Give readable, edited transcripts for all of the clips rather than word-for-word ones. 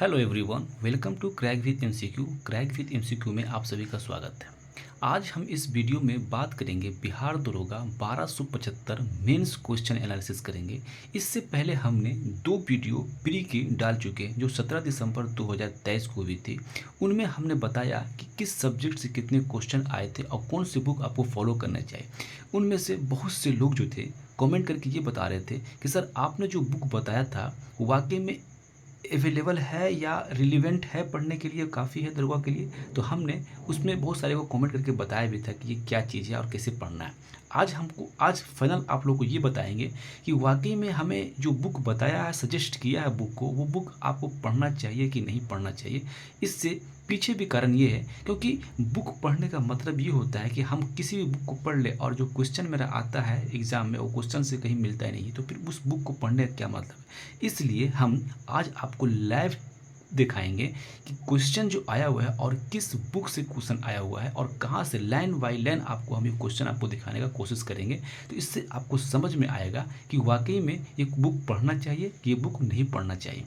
Hello everyone, welcome to crack with MCQ. Crack with MCQ में आप सभी का स्वागत है। आज हम इस वीडियो में बात करेंगे बिहार दरोगा 1275 मेंस क्वेश्चन एनालिसिस करेंगे। इससे पहले हमने दो वीडियो प्री की डाल चुके हैं जो 17 दिसंबर 2023 को हुई थी। उनमें हमने बताया कि किस सब्जेक्ट से कितने क्वेश्चन आए थे और कौन सी बुक आपको फॉलो करना चाहिए। उनमें से बहुत से लोग जो थे कमेंट करके ये बता रहे थे कि सर आपने जो बुक बताया था वाकई में अवेलेबल है या रिलेवेंट है, पढ़ने के लिए काफ़ी है दरोगा के लिए। तो हमने उसमें बहुत सारे को कमेंट करके बताया भी था कि ये क्या चीज़ है और कैसे पढ़ना है। आज फाइनल आप लोग को ये बताएंगे कि वाकई में हमें जो बुक बताया है, सजेस्ट किया है बुक को, वो बुक आपको पढ़ना चाहिए कि नहीं पढ़ना चाहिए। इससे पीछे भी कारण ये है क्योंकि बुक पढ़ने का मतलब ये होता है कि हम किसी भी बुक को पढ़ ले और जो क्वेश्चन मेरा आता है एग्ज़ाम में वो क्वेश्चन से कहीं मिलता ही नहीं है, तो फिर उस बुक को पढ़ने का क्या मतलब है। इसलिए हम आज आपको लाइव दिखाएंगे कि क्वेश्चन जो आया हुआ है और किस बुक से क्वेश्चन आया हुआ है और कहाँ से लाइन बाय लाइन आपको हम ये क्वेश्चन आपको दिखाने का कोशिश करेंगे। तो इससे आपको समझ में आएगा कि वाकई में ये बुक पढ़ना चाहिए कि ये बुक नहीं पढ़ना चाहिए।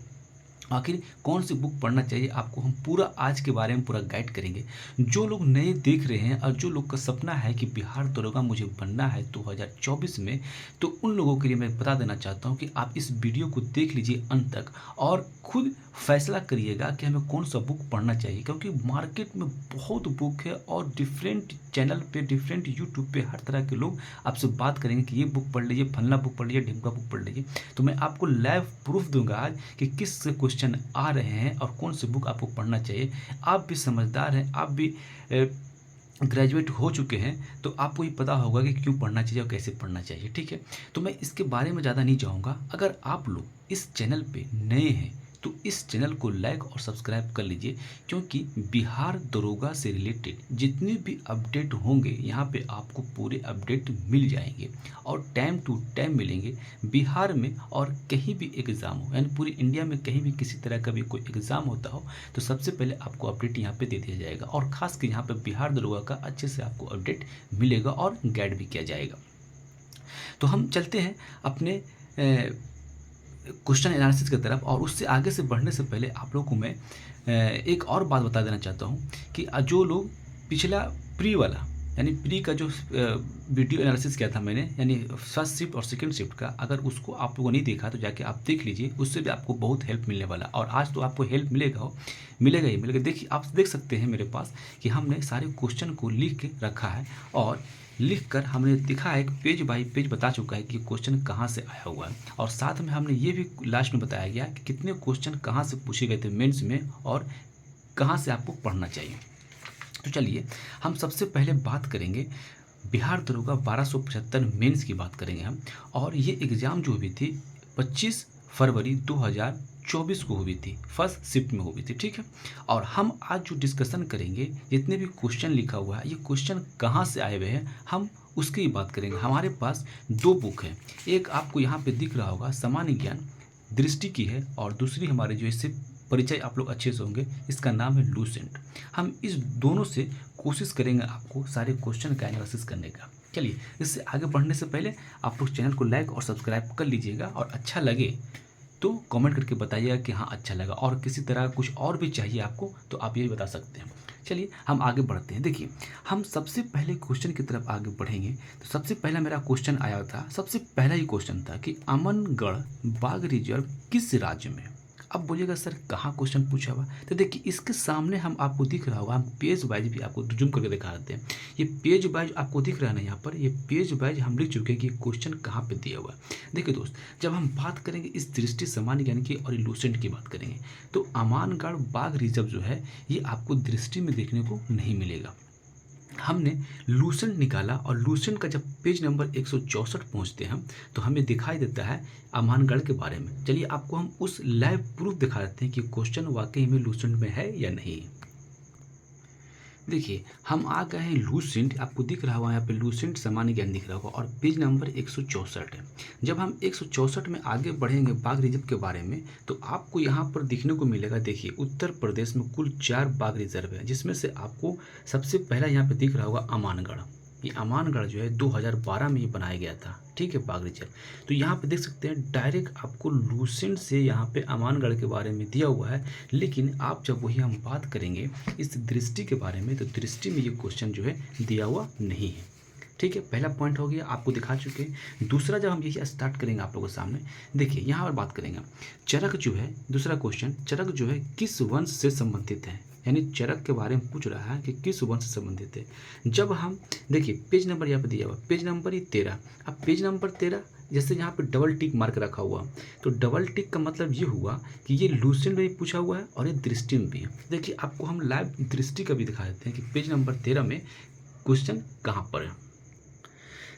आखिर कौन सी बुक पढ़ना चाहिए आपको हम पूरा आज के बारे में पूरा गाइड करेंगे। जो लोग नए देख रहे हैं और जो लोग का सपना है कि बिहार दरोगा मुझे बनना है 2024 में, तो उन लोगों के लिए मैं बता देना चाहता हूं कि आप इस वीडियो को देख लीजिए अंत तक और खुद फैसला करिएगा कि हमें कौन सा बुक पढ़ना चाहिए। क्योंकि मार्केट में बहुत बुक है और डिफरेंट चैनल पे, डिफरेंट यूट्यूब पे हर तरह के लोग आपसे बात करेंगे कि ये बुक पढ़ लीजिए, फलना बुक पढ़ लीजिए, ढिमका बुक पढ़ लीजिए। तो मैं आपको लाइव प्रूफ दूंगा आज कि किस क्वेश्चन आ रहे हैं और कौन सी बुक आपको पढ़ना चाहिए। आप भी समझदार हैं, आप भी ग्रेजुएट हो चुके हैं, तो आपको ये पता होगा कि क्यों पढ़ना चाहिए और कैसे पढ़ना चाहिए। ठीक है, तो मैं इसके बारे में ज़्यादा नहीं जाऊँगा। अगर आप लोग इस चैनल पे नए हैं तो इस चैनल को लाइक और सब्सक्राइब कर लीजिए, क्योंकि बिहार दरोगा से रिलेटेड जितने भी अपडेट होंगे यहाँ पे आपको पूरे अपडेट मिल जाएंगे और टाइम टू टाइम मिलेंगे। बिहार में और कहीं भी एग्ज़ाम हो, यानी पूरी इंडिया में कहीं भी किसी तरह का भी कोई एग्ज़ाम होता हो, तो सबसे पहले आपको अपडेट यहाँ पे दे दिया जाएगा और ख़ास कर यहाँ पे बिहार दरोगा का अच्छे से आपको अपडेट मिलेगा और गाइड भी किया जाएगा। तो हम चलते हैं अपने क्वेश्चन एनालिसिस की तरफ, और उससे आगे से बढ़ने से पहले आप लोगों को मैं एक और बात बता देना चाहता हूँ कि जो लोग पिछला प्री वाला यानी प्री का जो वीडियो एनालिसिस किया था मैंने, यानी फर्स्ट शिफ्ट और सेकंड शिफ्ट का, अगर उसको आप लोगों ने नहीं देखा तो जाके आप देख लीजिए, उससे भी आपको बहुत हेल्प मिलने वाला। और आज तो आपको हेल्प मिलेगा ही मिलेगा। देखिए, आप देख सकते हैं मेरे पास कि हमने सारे क्वेश्चन को लिख के रखा है और लिख कर हमने दिखा है, पेज बाय पेज बता चुका है कि क्वेश्चन कहाँ से आया हुआ है। और साथ में हमने ये भी लास्ट में बताया गया कि कितने क्वेश्चन कहाँ से पूछे गए थे मेंस में और कहाँ से आपको पढ़ना चाहिए। तो चलिए हम सबसे पहले बात करेंगे बिहार दरोगा 1275 मेंस की बात करेंगे हम। और ये एग्ज़ाम जो हुई थी 25 फरवरी 2024 को हुई थी, फर्स्ट शिफ्ट में हुई थी। ठीक है, और हम आज जो डिस्कशन करेंगे, जितने भी क्वेश्चन लिखा हुआ है, ये क्वेश्चन कहाँ से आए हुए हैं, हम उसकी ही बात करेंगे। हमारे पास दो बुक है, एक आपको यहाँ पे दिख रहा होगा सामान्य ज्ञान दृष्टि की है और दूसरी हमारे जो इससे परिचय आप लोग अच्छे से होंगे, इसका नाम है लूसेंट। हम इस दोनों से कोशिश करेंगे आपको सारे क्वेश्चन का एनालिसिस करने का। चलिए, इससे आगे बढ़ने से पहले आप लोग चैनल को लाइक और सब्सक्राइब कर लीजिएगा और अच्छा लगे तो कमेंट करके बताइएगा कि हाँ अच्छा लगा, और किसी तरह कुछ और भी चाहिए आपको तो आप ये बता सकते हैं। चलिए हम आगे बढ़ते हैं। देखिए, हम सबसे पहले क्वेश्चन की तरफ आगे बढ़ेंगे। तो सबसे पहला मेरा क्वेश्चन आया था, सबसे पहला ही क्वेश्चन था कि अमनगढ़ बाघ रिजर्व किस राज्य में। अब बोलिएगा सर कहाँ क्वेश्चन पूछा हुआ। तो देखिए, इसके सामने हम आपको दिख रहा होगा, हम पेज वाइज भी आपको जूम करके दिखा देते हैं। ये पेज वाइज आपको दिख रहा है ना, यहाँ पर ये पेज वाइज हम लिख चुके हैं कि क्वेश्चन कहाँ पे दिया हुआ है। देखिए दोस्त, जब हम बात करेंगे इस दृष्टि सामान्य ज्ञान की और लूसेंट की बात करेंगे, तो अमानगढ़ बाघ रिजर्व जो है ये आपको दृष्टि में देखने को नहीं मिलेगा। हमने लूसेंट निकाला और लूसेंट का जब पेज नंबर 164 पहुंचते हैं तो हमें दिखाई देता है अमानगढ़ के बारे में। चलिए आपको हम उस लाइव प्रूफ दिखा देते हैं कि क्वेश्चन वाकई में लूसेंट में है या नहीं। देखिए, हम आ गए हैं लूसेंट, आपको दिख रहा होगा यहाँ पे लूसेंट सामान्य ज्ञान दिख रहा होगा और पेज नंबर 164 है। जब हम 164 में आगे बढ़ेंगे बाघ रिजर्व के बारे में, तो आपको यहाँ पर दिखने को मिलेगा। देखिए, उत्तर प्रदेश में कुल 4 बाघ रिजर्व है, जिसमें से आपको सबसे पहला यहाँ पे दिख रहा होगा अमानगढ़। ये अमानगढ़ जो है 2012 में ये बनाया गया था, ठीक है, बाघ रिजर्व। तो यहाँ पे देख सकते हैं डायरेक्ट आपको लूसेंट से यहाँ पे अमानगढ़ के बारे में दिया हुआ है, लेकिन आप जब वही हम बात करेंगे इस दृष्टि के बारे में, तो दृष्टि में ये क्वेश्चन जो है दिया हुआ नहीं है, ठीक है। पहला पॉइंट हो गया, आपको दिखा चुके हैं। दूसरा जब हम यही स्टार्ट करेंगे आप लोगों के सामने, देखिए यहाँ पर बात करेंगे चरक जो है, दूसरा क्वेश्चन, चरक जो है किस वंश से संबंधित है, यानी चरक के बारे में पूछ रहा है कि किस वंश से संबंधित है। जब हम देखिए पेज नंबर यहाँ पर दिया हुआ, पेज नंबर ये 13। अब पेज नंबर 13 जैसे यहाँ पे डबल टिक मार्क रखा हुआ, तो डबल टिक का मतलब ये हुआ कि ये लूसेंट में भी पूछा हुआ है और ये दृष्टि में भी है। देखिए आपको हम लाइव दृष्टि का भी दिखा देते हैं कि पेज नंबर 13 में क्वेश्चन कहाँ पर है।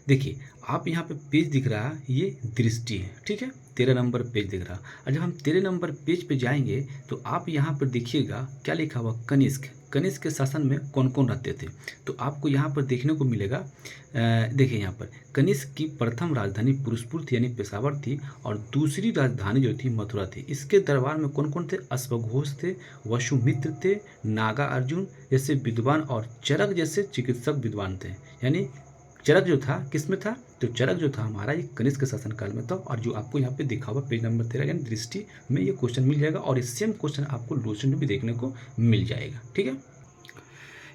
देखिए आप यहाँ पे पेज दिख रहा है, ये दृष्टि है, ठीक है, 13 नंबर पेज दिख रहा। और जब हम 13 नंबर पेज पे जाएंगे तो आप यहाँ पर देखिएगा क्या लिखा हुआ, कनिष्क। कनिष्क के शासन में कौन कौन रहते थे, तो आपको यहाँ पर देखने को मिलेगा। देखिए यहाँ पर कनिष्क की प्रथम राजधानी पुरुषपुर थी यानी पेशावर थी, और दूसरी राजधानी जो थी मथुरा थी। इसके दरबार में कौन कौन थे, अश्वघोष थे, वसुमित्र थे, नागा अर्जुन जैसे विद्वान, और चरक जैसे चिकित्सक विद्वान थे। यानी चरक जो था किस में था, तो चरक जो था हमारा ये कनिष्क के शासनकाल में था। और जो आपको यहाँ पे दिखा हुआ पेज नंबर 13 यानी दृष्टि में ये क्वेश्चन मिल जाएगा, और इस सेम क्वेश्चन आपको लूसेंट में भी देखने को मिल जाएगा, ठीक है।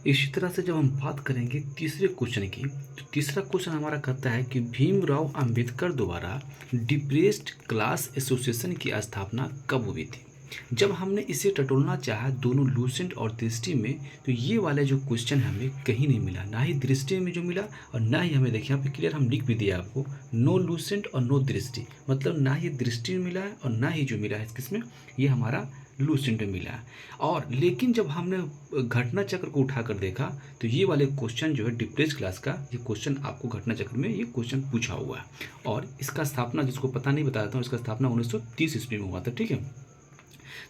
इसी तरह से जब हम बात करेंगे तीसरे क्वेश्चन की, तो तीसरा क्वेश्चन हमारा कहता है कि भीमराव अंबेडकर द्वारा डिप्रेस्ड क्लास एसोसिएशन की स्थापना कब हुई थी। जब हमने इसे टटोलना चाहा दोनों लूसेंट और दृष्टि में, तो ये वाले जो क्वेश्चन हमें कहीं नहीं मिला, ना ही दृष्टि में जो मिला और ना ही हमें, देखिए यहाँ पे क्लियर हम लिख भी दिया आपको, नो लूसेंट और नो दृष्टि, मतलब ना ही दृष्टि में मिला है और ना ही जो मिला है किसमें, ये हमारा लूसेंट में मिला है। और लेकिन जब हमने घटना चक्र को उठाकर देखा तो ये वाले क्वेश्चन जो है डिप्रेस्ड क्लास का, ये क्वेश्चन आपको घटना चक्र में ये क्वेश्चन पूछा हुआ है। और इसका स्थापना, जिसको पता नहीं बताया था, इसका स्थापना 1930 ईस्वी में हुआ था, ठीक है।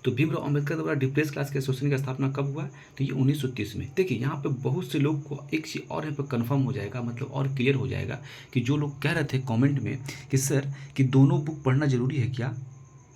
तो भीमराव अंबेडकर द्वारा डिप्रेस क्लास के एसोसिएशन की स्थापना कब हुआ, तो ये 1930 में। देखिए यहाँ पे बहुत से लोग को एक चीज़ और यहाँ पे कंफर्म हो जाएगा, मतलब और क्लियर हो जाएगा कि जो लोग कह रहे थे कमेंट में कि सर कि दोनों बुक पढ़ना ज़रूरी है क्या,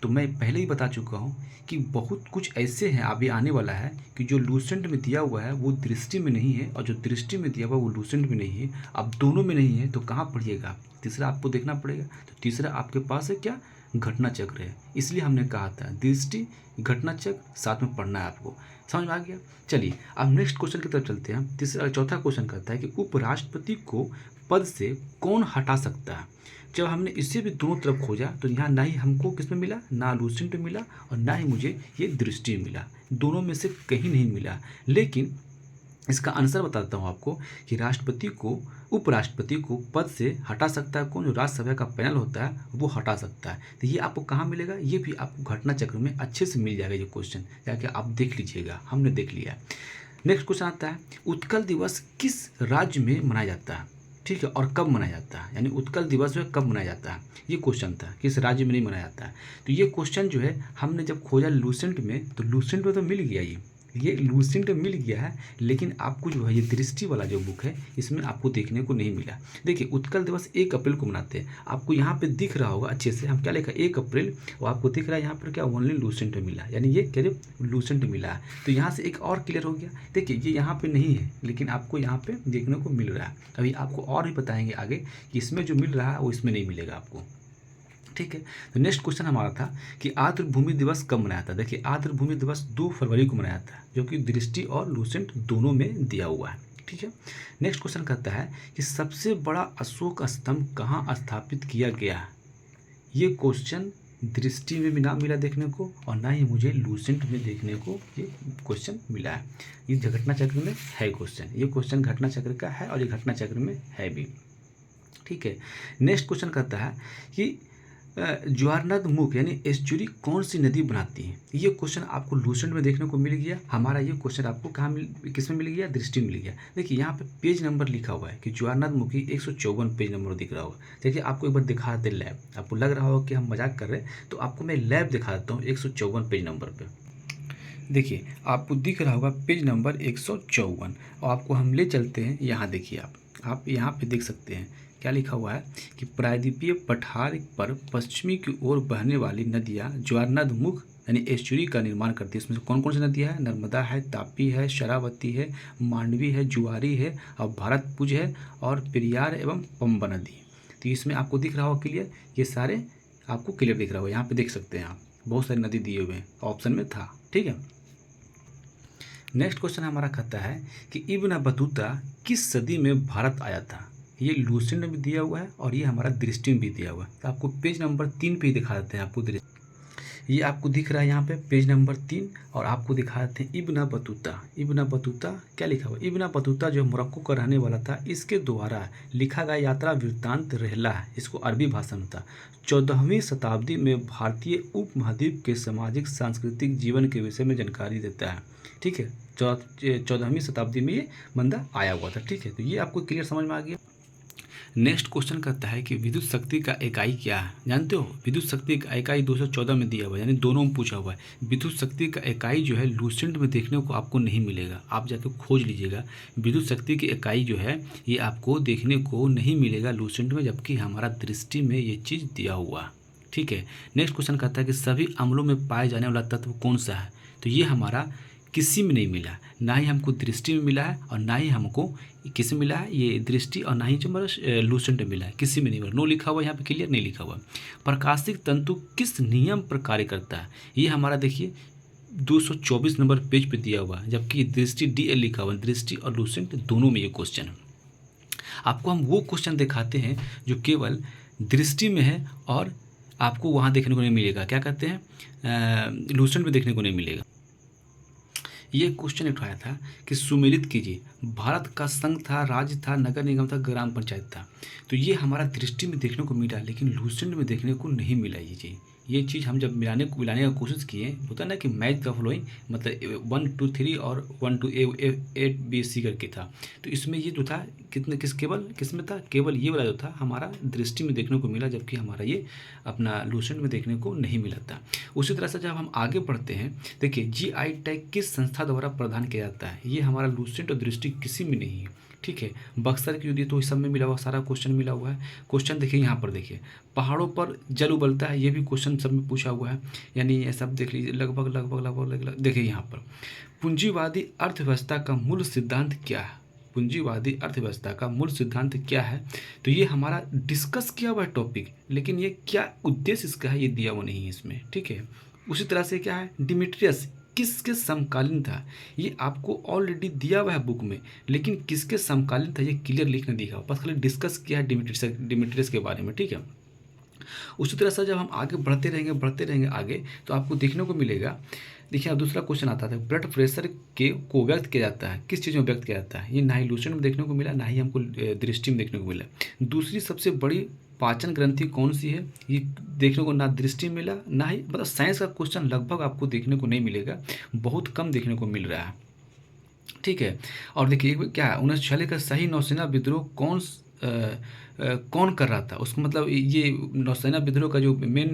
तो मैं पहले ही बता चुका हूँ कि बहुत कुछ ऐसे हैं अभी आने वाला है कि जो लूसेंट में दिया हुआ है वो दृष्टि में नहीं है, और जो दृष्टि में दिया हुआ है वो लूसेंट में नहीं है। अब दोनों में नहीं है तो कहाँ पढ़िएगा, तीसरा आपको देखना पड़ेगा। तो तीसरा आपके पास है क्या, घटना चक्र है। इसलिए हमने कहा था दृष्टि घटना चक्र साथ में पढ़ना है आपको, समझ में आ गया। चलिए अब नेक्स्ट क्वेश्चन की तरफ चलते हैं। चौथा क्वेश्चन कहता है कि उपराष्ट्रपति को पद से कौन हटा सकता है। जब हमने इससे भी दोनों तरफ खोजा तो यहाँ ना ही हमको किस में मिला, ना लूसेंट में मिला और ना ही मुझे ये दृष्टि में मिला, दोनों में से कहीं नहीं मिला। लेकिन इसका आंसर बताता हूँ आपको कि राष्ट्रपति को, उपराष्ट्रपति को पद से हटा सकता है कौन, जो राज्यसभा का पैनल होता है वो हटा सकता है। तो ये आपको कहाँ मिलेगा, ये भी आपको घटना चक्र में अच्छे से मिल जाएगा। ये क्वेश्चन जाके आप देख लीजिएगा, हमने देख लिया है। नेक्स्ट क्वेश्चन आता है उत्कल दिवस किस राज्य में मनाया जाता है, ठीक है, और कब मनाया जाता है, यानी उत्कल दिवस जो है कब मनाया जाता है, ये क्वेश्चन था, किस राज्य में नहीं मनाया जाता है। तो ये क्वेश्चन जो है हमने जब खोजा लूसेंट में, तो लूसेंट में तो मिल गया, ये लूसेंट मिल गया है, लेकिन आपको जो है ये दृष्टि वाला जो बुक है इसमें आपको देखने को नहीं मिला। देखिए उत्कल दिवस 1 अप्रैल को मनाते हैं, आपको यहाँ पे दिख रहा होगा अच्छे से, हम क्या लिखा 1 अप्रैल, और आपको दिख रहा है यहाँ पर क्या ओनली लूसेंट मिला, यानी ये क्या लूसेंट मिला है। तो यहाँ से एक और क्लियर हो गया। देखिए ये यहाँ पे नहीं है, लेकिन आपको यहाँ पे देखने को मिल रहा है। अभी आपको और भी बताएंगे आगे कि इसमें जो मिल रहा है वो इसमें नहीं मिलेगा आपको, ठीक है। तो नेक्स्ट क्वेश्चन हमारा था कि आर्द्र भूमि दिवस कब मनाया था। देखिए आर्द्र भूमि दिवस 2 फरवरी को मनाया था, जो कि दृष्टि और लूसेंट दोनों में दिया हुआ है, ठीक है। नेक्स्ट क्वेश्चन कहता है कि सबसे बड़ा अशोक स्तंभ कहाँ स्थापित किया गया है। ये क्वेश्चन दृष्टि में भी ना मिला देखने को, और ना ही मुझे लूसेंट में देखने को ये क्वेश्चन मिला है। ये घटना चक्र में है क्वेश्चन, ये क्वेश्चन घटना चक्र का है और ये घटना चक्र में है भी, ठीक है। नेक्स्ट क्वेश्चन कहता है कि ज्वारनद मुख यानी एस्चुरी कौन सी नदी बनाती है। ये क्वेश्चन आपको लूसेंट में देखने को मिल गया, हमारा ये क्वेश्चन आपको कहाँ किस में मिल गया, दृष्टि में मिल गया। देखिए यहाँ पे पेज नंबर लिखा हुआ है कि ज्वारनद मुखी 154 पेज नंबर दिख रहा होगा। देखिए आपको एक बार दिखा दे लैब, आपको लग रहा होगा कि हम मजाक कर रहे हैं, तो आपको मैं लैब दिखा देता हूँ 154 पेज नंबर पर। देखिए आपको दिख रहा होगा पेज नंबर 154, और आपको हम ले चलते हैं यहाँ। देखिए आप यहाँ पे देख सकते हैं क्या लिखा हुआ है कि प्रायद्वीपीय पठार पर पश्चिमी की ओर बहने वाली नदियाँ ज्वारनद मुख यानी एस्चुरी का निर्माण करती है। इसमें से कौन कौन सी नदियाँ है? नर्मदा है, तापी है, शरावती है, मांडवी है, जुआरी है और भारतपुज है और पेरियार एवं पंबा नदी। तो इसमें आपको दिख रहा होगा क्लियर, ये सारे आपको क्लियर दिख रहा होगा। यहाँ पे देख सकते हैं आप, बहुत सारी नदी दिए हुए हैं, ऑप्शन में था। ठीक है, नेक्स्ट क्वेश्चन हमारा कहता है कि इब्न बतूता किस सदी में भारत आया था? ये लूसेंट में भी दिया हुआ है और ये हमारा दृष्टि में भी दिया हुआ है। तो आपको पेज नंबर 3 पे ही दिखा देते हैं आपको दृष्टि। ये आपको दिख रहा है यहाँ पे पेज नंबर 3 और आपको दिखा देते हैं इब्न बतूता। इब्न बतूता क्या लिखा हुआ? इब्न बतूता जो मोरक्को का रहने वाला था, इसके द्वारा लिखा गया यात्रा वृत्तांत रहला है, इसको अरबी भाषा में था। 14वीं शताब्दी में भारतीय उपमहाद्वीप के सामाजिक सांस्कृतिक जीवन के विषय में जानकारी देता है। ठीक है, 14वीं शताब्दी में ये बंदा आया हुआ था। ठीक है, तो ये आपको क्लियर समझ में आ गया। नेक्स्ट क्वेश्चन करता है कि विद्युत शक्ति का इकाई क्या है? जानते हो विद्युत शक्ति का इकाई 214 में दिया हुआ है, यानी दोनों में पूछा हुआ है। विद्युत शक्ति का इकाई जो है लूसेंट में देखने को आपको नहीं मिलेगा, आप जाके खोज लीजिएगा। विद्युत शक्ति की इकाई जो है ये आपको देखने को नहीं मिलेगा लूसेंट में, जबकि हमारा दृष्टि में ये चीज़ दिया हुआ। ठीक है, नेक्स्ट क्वेश्चन कहता है कि सभी अम्लों में पाए जाने वाला तत्व कौन सा है? तो ये हमारा किसी में नहीं मिला, ना ही हमको दृष्टि में मिला है और ना ही हमको किस में मिला है, ये दृष्टि, और ना ही जो हमारा लूसेंट में मिला है, किसी में नहीं मिला। नो लिखा हुआ यहाँ पे, क्लियर नहीं लिखा हुआ। प्रकाशिक तंतु किस नियम पर कार्य करता है? ये हमारा देखिए 224 नंबर पेज पे दिया हुआ है, जबकि दृष्टि DL लिखा हुआ है। दृष्टि और लूसेंट दोनों में ये क्वेश्चन है। आपको हम वो क्वेश्चन दिखाते हैं जो केवल दृष्टि में है और आपको वहाँ देखने को नहीं मिलेगा, क्या कहते हैं, लूसेंट में देखने को नहीं मिलेगा। ये क्वेश्चन उठाया था कि सुमेलित कीजिए, भारत का संघ था, राज्य था, नगर निगम था, ग्राम पंचायत था। तो ये हमारा दृष्टि में देखने को मिला, लेकिन लूसेंट में देखने को नहीं मिला। ये चीज़ हम जब मिलाने का कोशिश किए, होता है ना कि मैच द फॉलोइंग, मतलब 1 2 3 और 1 2 A B C करके था। तो इसमें ये जो था किस में था, केवल ये वाला जो था हमारा दृष्टि में देखने को मिला, जबकि हमारा ये अपना लूसेंट में देखने को नहीं मिला था। उसी तरह से जब हम आगे बढ़ते हैं, देखिए GI टैग किस संस्था द्वारा प्रदान किया जाता है? ये हमारा लूसेंट और दृष्टि किसी में नहीं है। ठीक है, बक्सर की युद्ध तो इस सब में मिला हुआ, सारा क्वेश्चन मिला हुआ है। क्वेश्चन देखिए यहाँ पर, देखिए पहाड़ों पर जल उबलता है, ये भी क्वेश्चन सब में पूछा हुआ है, यानी ये सब देख लीजिए लगभग। देखिए यहाँ पर पूंजीवादी अर्थव्यवस्था का मूल सिद्धांत क्या है? पूंजीवादी अर्थव्यवस्था का मूल सिद्धांत क्या है? तो ये हमारा डिस्कस किया हुआ है टॉपिक, लेकिन ये क्या उद्देश्य इसका है ये दिया हुआ नहीं है इसमें। ठीक है, उसी तरह से क्या है, डिमिट्रियस किसके समकालीन था? ये आपको ऑलरेडी दिया हुआ है बुक में, लेकिन किसके समकालीन था ये क्लियर लिख नहीं दिया, बस खाली डिस्कस किया है डिमिट्रियस के बारे में। ठीक है, उसी तरह से जब हम आगे बढ़ते रहेंगे आगे, तो आपको देखने को मिलेगा। देखिए अब दूसरा क्वेश्चन आता था, ब्लड प्रेशर को व्यक्त किया जाता है, किस चीज़ में व्यक्त किया जाता है? ये ना ही लूसेंट में देखने को मिला, ना ही हमको दृष्टि में देखने को मिला। दूसरी सबसे बड़ी पाचन ग्रंथि कौन सी है? ये देखने को ना दृष्टि मिला, ना ही, मतलब साइंस का क्वेश्चन लगभग आपको देखने को नहीं मिलेगा, बहुत कम देखने को मिल रहा है। ठीक है, और देखिए क्या है, 1946 का सही नौसेना विद्रोह कौन कर रहा था? उसको मतलब ये नौसेना विद्रोह का जो मेन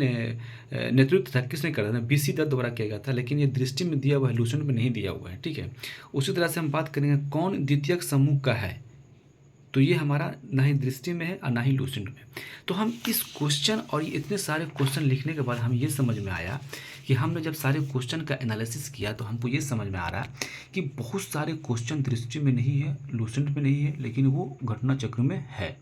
नेतृत्व था किसने कर रहा था? BC दत्त द्वारा किया गया था, लेकिन ये दृष्टि में दिया हुआ है, लूसेंट में नहीं दिया हुआ है। ठीक है, उसी तरह से हम बात करेंगे कौन द्वितीयक समूह का है? तो ये हमारा ना ही दृष्टि में है और ना ही लूसेंट में। तो हम इस क्वेश्चन और ये इतने सारे क्वेश्चन लिखने के बाद हम ये समझ में आया कि हमने जब सारे क्वेश्चन का एनालिसिस किया तो हमको ये समझ में आ रहा है कि बहुत सारे क्वेश्चन दृष्टि में नहीं है, लूसेंट में नहीं है, लेकिन वो घटना चक्र में है,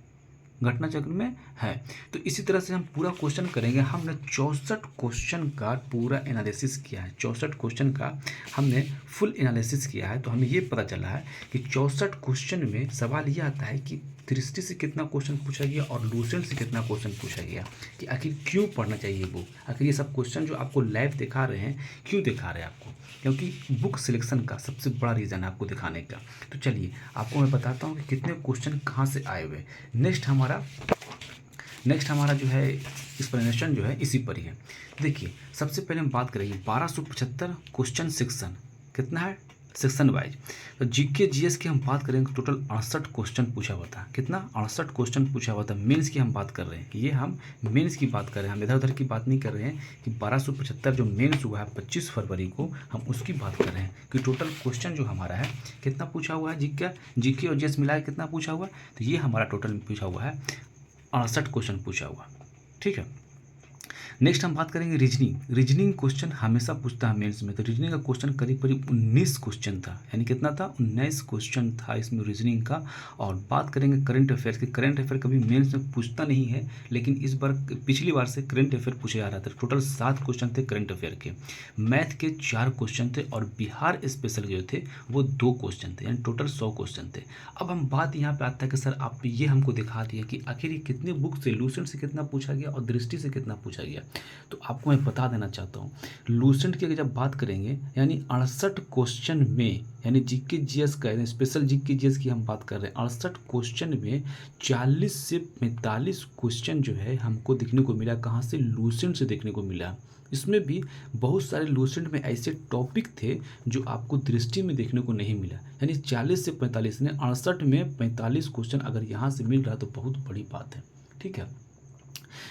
घटना चक्र में है। तो इसी तरह से हम पूरा क्वेश्चन करेंगे। हमने 64 क्वेश्चन का पूरा एनालिसिस किया है, 64 क्वेश्चन का हमने फुल एनालिसिस किया है। तो हमें ये पता चला है कि 64 क्वेश्चन में सवाल ये आता है कि दृष्टि से कितना क्वेश्चन पूछा गया और लूसेंट से कितना क्वेश्चन पूछा गया, कि आखिर क्यों पढ़ना चाहिए बुक, आखिर ये सब क्वेश्चन जो आपको लाइव दिखा रहे हैं क्यों दिखा रहे हैं आपको, क्योंकि बुक सिलेक्शन का सबसे बड़ा रीज़न है आपको दिखाने का। तो चलिए आपको मैं बताता हूँ कि कितने क्वेश्चन कहाँ से आए हुए। नेक्स्ट हमारा जो है एक्सप्लेनेशन जो है इसी पर ही है। देखिए सबसे पहले हम बात करेंगे 1275 क्वेश्चन सेक्शन, कितना है सेक्शन वाइज। तो GK GS की हम बात करेंगे, टोटल 68 क्वेश्चन पूछा हुआ था। कितना? 68 क्वेश्चन पूछा हुआ था। मेंस की हम बात कर रहे हैं कि ये हम मेंस की बात कर रहे हैं, हम इधर उधर की बात नहीं कर रहे हैं कि 1275 जो मेंस हुआ है 25 फरवरी को, हम उसकी बात कर रहे हैं कि टोटल क्वेश्चन जो हमारा है कितना पूछा हुआ है। GK और GS मिलाकर कितना पूछा हुआ है? तो ये हमारा टोटल पूछा हुआ है 68 क्वेश्चन पूछा हुआ। ठीक है, नेक्स्ट हम बात करेंगे रीजनिंग। रीजनिंग क्वेश्चन हमेशा पूछता है मेंस में, तो रीजनिंग का क्वेश्चन करीब करीब 19 क्वेश्चन था, यानी कितना था, 19 क्वेश्चन था इसमें रीजनिंग का। और बात करेंगे करंट अफेयर्स की। करंट अफेयर कभी मेंस में पूछता नहीं है, लेकिन इस बार पिछली बार से करंट अफेयर पूछा जा रहा था। टोटल 7 क्वेश्चन थे करंट अफेयर के, मैथ के 4 क्वेश्चन थे और बिहार स्पेशल जो थे वो 2 क्वेश्चन थे, यानी टोटल 100 क्वेश्चन थे। अब हम बात यहाँ पे आता है कि सर आप ये हमको दिखा दिया कि आखिर ये कितने बुक से, लूसेंट से कितना पूछा गया और दृष्टि से कितना पूछा गया। तो आपको मैं बता देना चाहता हूँ, लूसेंट की अगर जब बात करेंगे यानी 68 क्वेश्चन में, यानी जीके जीएस का, यानी स्पेशल जीके जीएस की हम बात कर रहे हैं, 68 क्वेश्चन में 40 से 45 क्वेश्चन जो है हमको देखने को मिला। कहाँ से? लूसेंट से देखने को मिला। इसमें भी बहुत सारे लूसेंट में ऐसे टॉपिक थे जो आपको दृष्टि में देखने को नहीं मिला, यानी 40 से 45 ने 68 में 45 क्वेश्चन अगर यहाँ से मिल रहा है तो बहुत बड़ी बात है। ठीक है,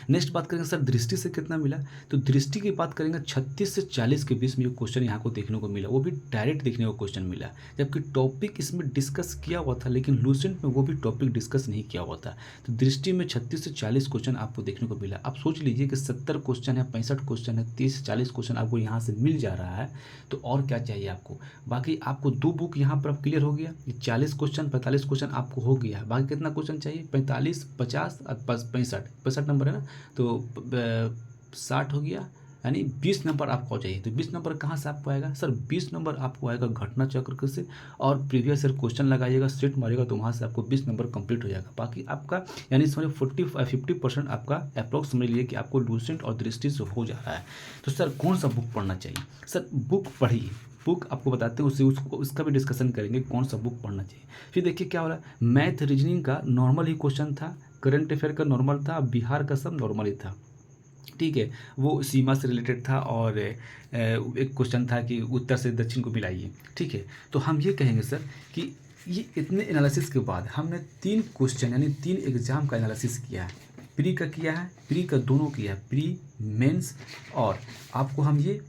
नेक्स्ट बात करेंगे सर दृष्टि से कितना मिला, तो दृष्टि की बात करेंगे 36 से 40 के बीच में ये क्वेश्चन यहाँ को देखने को मिला, वो भी डायरेक्ट देखने को क्वेश्चन मिला। जबकि टॉपिक इसमें डिस्कस किया हुआ था, लेकिन लूसेंट में वो भी टॉपिक डिस्कस नहीं किया हुआ था। तो दृष्टि में 36 से 40 क्वेश्चन आपको देखने को मिला। आप सोच लीजिए कि 70 क्वेश्चन है, 65 क्वेश्चन है, 30 से 40 क्वेश्चन आपको यहाँ से मिल जा रहा है, तो और क्या चाहिए आपको। बाकी आपको 2 बुक यहाँ पर क्लियर हो गया, 40 क्वेश्चन 45 क्वेश्चन आपको हो गया। बाकी कितना क्वेश्चन चाहिए? 45, 50 और 65 नंबर है ना, तो 60 हो गया, यानी 20 नंबर आपको चाहिए। तो 20 नंबर कहाँ से आपको आएगा? सर 20 नंबर आपको आएगा घटना चक्र से, और प्रीवियस ईयर क्वेश्चन लगाइएगा, सेट मारिएगा, तो वहाँ से आपको 20 नंबर कंप्लीट हो जाएगा। बाकी आपका यानी समझिए 50% आपका अप्रॉक्स समझ लीजिए कि आपको लूसेंट और दृष्टि से हो जा रहा है। तो सर कौन सा बुक पढ़ना चाहिए? सर बुक पढ़िए, बुक आपको बताते हैं, उसका भी डिस्कशन करेंगे कौन सा बुक पढ़ना चाहिए। फिर देखिए क्या हो रहा है, मैथ रीजनिंग का नॉर्मल ही क्वेश्चन था, करंट अफेयर का नॉर्मल था, बिहार का सब नॉर्मल ही था। ठीक है, वो सीमा से रिलेटेड था, और एक क्वेश्चन था कि उत्तर से दक्षिण को मिलाइए। ठीक है, तो हम ये कहेंगे सर कि ये इतने एनालिसिस के बाद हमने 3 क्वेश्चन यानी 3 एग्जाम का एनालिसिस किया है। प्री का किया है, प्री का दोनों किया है, प्री मेंस, और आपको हम ये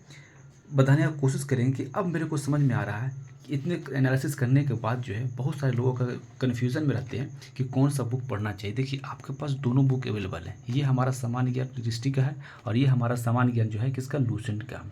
बताने की कोशिश करेंगे कि अब मेरे को समझ में आ रहा है कि इतने एनालिसिस करने के बाद जो है बहुत सारे लोगों का कन्फ्यूज़न में रहते हैं कि कौन सा बुक पढ़ना चाहिए। देखिए आपके पास दोनों बुक अवेलेबल है, ये हमारा सामान्य ज्ञान दृष्टि का है और ये हमारा सामान्य ज्ञान जो है किसका? लूसेंट का।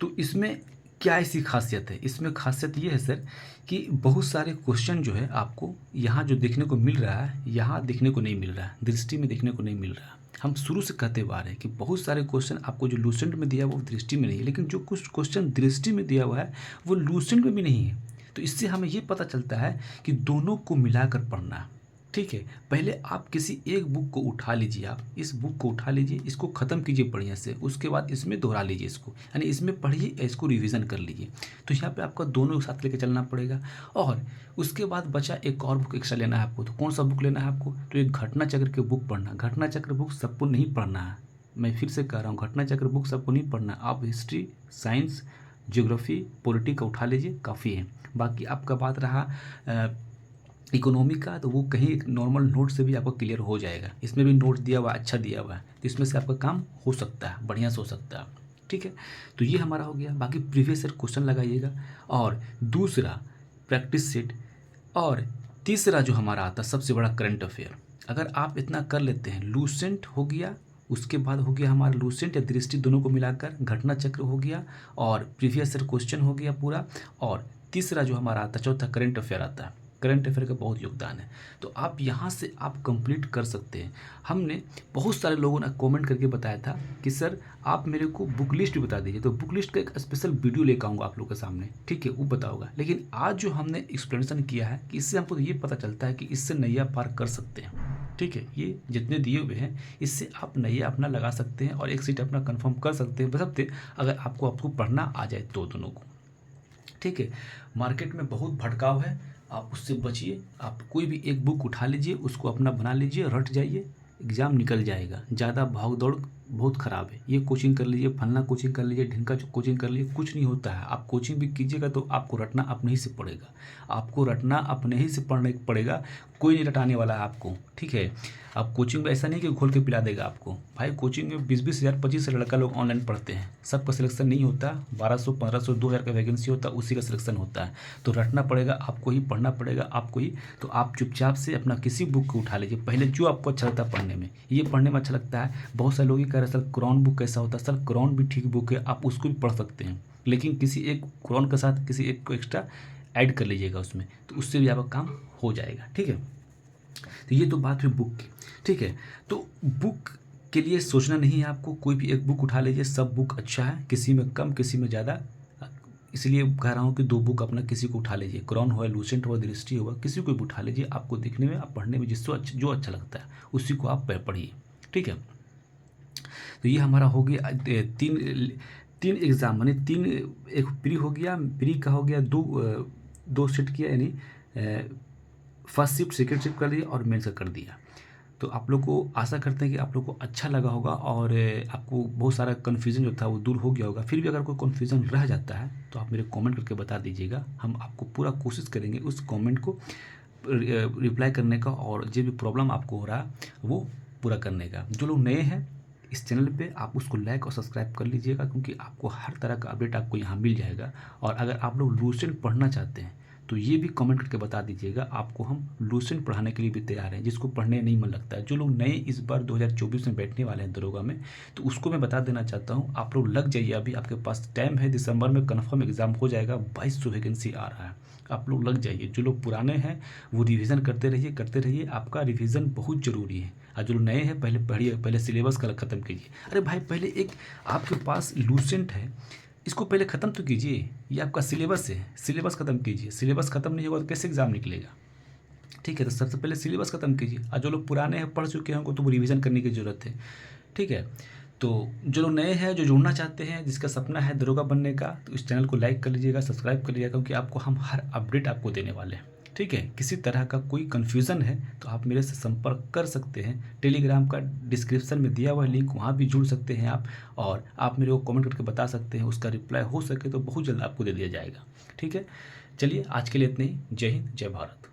तो इसमें क्या ऐसी खासियत है? इसमें खासियत ये है सर कि बहुत सारे क्वेश्चन जो है आपको यहाँ जो देखने को मिल रहा है, यहाँ देखने को नहीं मिल रहा है, दृष्टि में देखने को नहीं मिल रहा है। हम शुरू से कहते हुए आ रहे हैं कि बहुत सारे क्वेश्चन आपको जो लूसेंट में दिया है वो दृष्टि में नहीं है, लेकिन जो कुछ क्वेश्चन दृष्टि में दिया हुआ है वो लूसेंट में भी नहीं है। तो इससे हमें ये पता चलता है कि दोनों को मिलाकर पढ़ना है। ठीक है, पहले आप किसी एक बुक को उठा लीजिए, आप इस बुक को उठा लीजिए, इसको ख़त्म कीजिए बढ़िया से, उसके बाद इसमें दोहरा लीजिए इसको, यानी इसमें पढ़िए, इसको रिवीजन कर लीजिए। तो यहाँ पे आपका दोनों साथ लेके चलना पड़ेगा। और उसके बाद बचा एक और बुक एक्स्ट्रा लेना है आपको। तो कौन सा बुक लेना है आपको? तो एक घटना चक्र के बुक पढ़ना। घटना चक्र बुक सबको नहीं पढ़ना है, मैं फिर से कह रहा हूँ, घटना चक्र बुक सबको नहीं पढ़ना। आप हिस्ट्री, साइंस, ज्योग्राफी, पॉलिटी का उठा लीजिए, काफ़ी है। बाकी आपका बात रहा इकोनॉमी का, तो वो कहीं नॉर्मल नोट से भी आपको क्लियर हो जाएगा। इसमें भी नोट दिया हुआ, अच्छा दिया हुआ है, तो इसमें से आपका काम हो सकता है, बढ़िया से हो सकता है। ठीक है, तो ये हमारा हो गया। बाकी प्रीवियस ईयर क्वेश्चन लगाइएगा, और दूसरा प्रैक्टिस सेट, और तीसरा जो हमारा आता है सबसे बड़ा करंट अफेयर। अगर आप इतना कर लेते हैं, लूसेंट हो गया, उसके बाद हो गया हमारा लूसेंट या दृष्टि दोनों को मिलाकर घटना चक्र हो गया, और प्रीवियस ईयर क्वेश्चन हो गया पूरा, और तीसरा जो हमारा आता है चौथा करंट अफेयर आता है। करंट अफेयर का बहुत योगदान है, तो आप यहाँ से आप कंप्लीट कर सकते हैं। हमने बहुत सारे लोगों ने कमेंट करके बताया था कि सर आप मेरे को बुक लिस्ट भी बता दीजिए, तो बुक लिस्ट का एक स्पेशल वीडियो लेकर आऊँगा आप लोग के सामने। ठीक है, वो बताऊँगा। लेकिन आज जो हमने एक्सप्लेनेशन किया है कि इससे हमको ये पता चलता है कि इससे नैया पार कर सकते हैं। ठीक है, ये जितने दिए हुए हैं इससे आप नैया अपना लगा सकते हैं और एक सीट अपना कंफर्म कर सकते हैं, बशर्ते अगर आपको पढ़ना आ जाए तो दोनों को। ठीक है, मार्केट में बहुत भटकाव है, आप उससे बचिए। आप कोई भी एक बुक उठा लीजिए, उसको अपना बना लीजिए, रट जाइए, एग्ज़ाम निकल जाएगा। ज़्यादा भाग दौड़ बहुत ख़राब है। ये कोचिंग कर लीजिए, फलना कोचिंग कर लीजिए, ढिंका कोचिंग कर लीजिए, कुछ नहीं होता है। आप कोचिंग भी कीजिएगा तो आपको रटना अपने ही से पड़ेगा, आपको रटना अपने ही से पढ़ने पड़ेगा, कोई नहीं रटाने वाला है आपको। ठीक है, अब कोचिंग में ऐसा नहीं कि घोल के पिला देगा आपको। भाई कोचिंग में 20-20 हज़ार 25 लड़का लोग ऑनलाइन पढ़ते हैं, सबका सिलेक्शन नहीं होता। 1200 1500 2000 का वैकेंसी होता है, उसी का सिलेक्शन होता है। तो रटना पड़ेगा आपको ही, पढ़ना पड़ेगा आपको ही। तो आप चुपचाप से अपना किसी बुक को उठा लीजिए, पहले जो आपको अच्छा लगता है पढ़ने में। ये पढ़ने में अच्छा लगता है, बहुत सारे लोग ये कह रहे सर कुरान बुक कैसा होता है, सर कुरान भी ठीक बुक है, आप उसको भी पढ़ सकते हैं, लेकिन किसी एक कुरान के साथ किसी एक को एक्स्ट्रा ऐड कर लीजिएगा उसमें, तो उससे भी आपका काम हो जाएगा। ठीक है, तो ये तो बात हुई बुक की। ठीक है, तो बुक के लिए सोचना नहीं है आपको, कोई भी एक बुक उठा लीजिए, सब बुक अच्छा है, किसी में कम किसी में ज़्यादा, इसलिए कह रहा हूँ कि 2 बुक अपना किसी को उठा लीजिए, कुरान हो, लूसेंट हो, दृष्टि हो, किसी को भी उठा लीजिए, आपको देखने में, आप पढ़ने में जो अच्छा लगता है उसी को आप पढ़िए। ठीक है, तो ये हमारा हो गया तीन एग्ज़ाम, यानी 3, एक प्री हो गया, प्री का हो गया 2 सेट किया, यानी फर्स्ट शिफ्ट सेकेंड शिफ्ट कर दिया और मेंस का कर दिया। तो आप लोग को आशा करते हैं कि आप लोग को अच्छा लगा होगा और आपको बहुत सारा कन्फ्यूज़न जो था वो दूर हो गया होगा। फिर भी अगर कोई कन्फ्यूज़न रह जाता है तो आप मेरे कमेंट करके बता दीजिएगा, हम आपको पूरा कोशिश करेंगे उस कमेंट को रिप्लाई करने का और जो भी प्रॉब्लम आपको हो रहा है वो पूरा करने का। जो लोग नए हैं इस चैनल पे आप उसको लाइक और सब्सक्राइब कर लीजिएगा, क्योंकि आपको हर तरह का अपडेट आपको यहाँ मिल जाएगा। और अगर आप लोग लूसेंट पढ़ना चाहते हैं तो ये भी कमेंट करके बता दीजिएगा, आपको हम लूसेंट पढ़ाने के लिए भी तैयार हैं, जिसको पढ़ने नहीं मन लगता है। जो लोग नए इस बार 2024 में बैठने वाले हैं दरोगा में, तो उसको मैं बता देना चाहता हूँ, आप लोग लग जाइए, अभी आपके पास टाइम है, दिसंबर में कन्फर्म एग्ज़ाम हो जाएगा, 2200 वैकेंसी आ रहा है, आप लोग लग जाइए। जो लोग पुराने हैं वो रिवीजन करते रहिए, आपका रिवीजन बहुत ज़रूरी है। और जो नए हैं पहले पढ़िए, पहले सिलेबस का ख़त्म कीजिए। अरे भाई पहले एक आपके पास लूसेंट है, इसको पहले ख़त्म तो कीजिए, ये आपका सिलेबस है, सिलेबस ख़त्म कीजिए। सिलेबस ख़त्म नहीं होगा तो कैसे एग्ज़ाम निकलेगा। ठीक है, तो सबसे पहले सिलेबस ख़त्म कीजिए। और जो लोग पुराने हैं पढ़ चुके हैं उनको तो वो रिवीजन करने की ज़रूरत है। ठीक है, तो जो लोग नए हैं, जो जुड़ना चाहते हैं, जिसका सपना है दरोगा बनने का, तो इस चैनल को लाइक कर लीजिएगा, सब्सक्राइब कर लीजिएगा, क्योंकि आपको हम हर अपडेट आपको देने वाले हैं। ठीक है, किसी तरह का कोई कन्फ्यूज़न है तो आप मेरे से संपर्क कर सकते हैं। टेलीग्राम का डिस्क्रिप्शन में दिया हुआ लिंक, वहाँ भी जुड़ सकते हैं आप, और आप मेरे को कमेंट करके बता सकते हैं, उसका रिप्लाई हो सके तो बहुत जल्द आपको दे दिया जाएगा। ठीक है, चलिए आज के लिए इतने ही। जय हिंद, जय भारत।